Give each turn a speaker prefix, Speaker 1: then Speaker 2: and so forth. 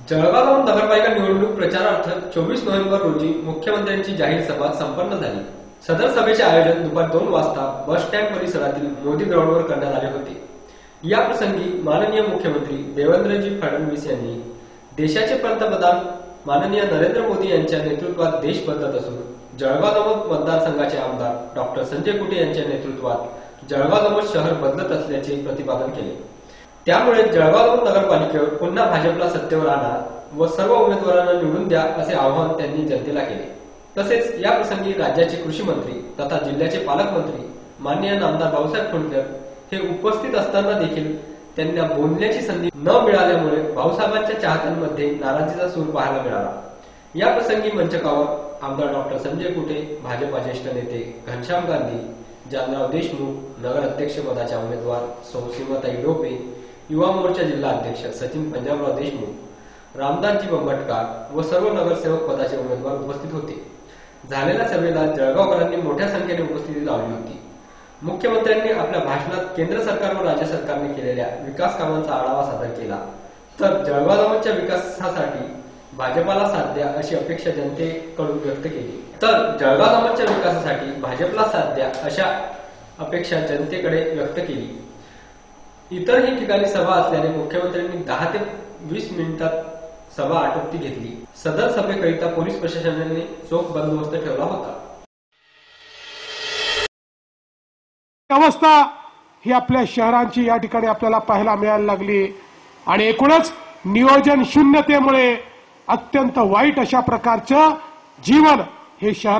Speaker 1: जळगाव नगरपालिका निवडणूक प्रचारार्थ 24 नोव्हेंबर रोजी मुख्यमंत्र्यांची जाहीर सभा संपन्न झाली। सदर सभेचे आयोजन दुपारी 2 वाजता बस स्टँड परिसरातील मोदी ग्राउंडवर करण्यात आले होते। या प्रसंगी माननीय मुख्यमंत्री देवेंद्रजी फडणवीस यांनी देशाचे पंतप्रधान माननीय नरेंद्र मोदी यांच्या नेतृत्वात देश बदलत असून जळगाव मतदारसंघाचे आमदार डॉ. संजय कुटे यांच्या नेतृत्वात जळगाव शहर बदलत असल्याचे प्रतिपादन केले। त्यामुळे जळगाव नगरपालिकेवर पुन्हा भाजपला सत्तेवर आणा व सर्व उमेदवारांना निवडून द्या असे आवाहन त्यांनी जनतेला केले। तसेच या प्रसंगी राज्याचे कृषी मंत्री तथा जिल्ह्याचे पालकमंत्री माननीय नामदार भाऊसाहेब फुंडकर हे उपस्थित असताना देखील त्यांना बोलण्याची संधी न मिळाल्यामुळे भाऊसाहेबांच्या चाहत्यांमध्ये नाराजीचा सूर पाहायला मिळाला। या प्रसंगी मंचकावर आमदार डॉ. संजय कुटे, भाजपा ज्येष्ठ नेते घनश्याम गांधी, जानराव देशमुख, नगर अध्यक्ष पदाच्या उमेदवार सौ सीमाताई डोपे, युवा मोर्चा जिल्हा अध्यक्ष सचिन पंजाबराव देशमुख, रामदासजी बंबटकर व सर्व नगरसेवक पदाचे उमेदवार उपस्थित होते। झालेल्या सभेला जळगावकरांनी मोठ्या संख्येने उपस्थिती लावली होती। मुख्यमंत्र्यांनी आपल्या भाषणात केंद्र सरकार व राज्य सरकारने केलेल्या विकास कामांचा आढावा सादर केला, तर जळगावच्या विकासासाठी भाजपाला साथ द्या अशी अपेक्षा जनतेकडून व्यक्त केली। तर जळगावच्या विकासासाठी भाजपला साथ द्या अशा अपेक्षा जनतेकडे व्यक्त केली। इतरही ठिकाणी सभा असल्याने मुख्यमंत्र्यांनी 10 ते 20 मिनिटात सभा आटोपती घेतली। सदर सभेकरिता पोलीस प्रशासनाने चोख बंदोबस्त ठेवला होता।
Speaker 2: अवस्था ही आपल्या शहरांची या ठिकाणी आपल्याला पाहायला मिळायला लागली आणि एकूणच नियोजन शून्यतेमुळे अत्यंत वाईट अशा प्रकारचं जीवन हे शहर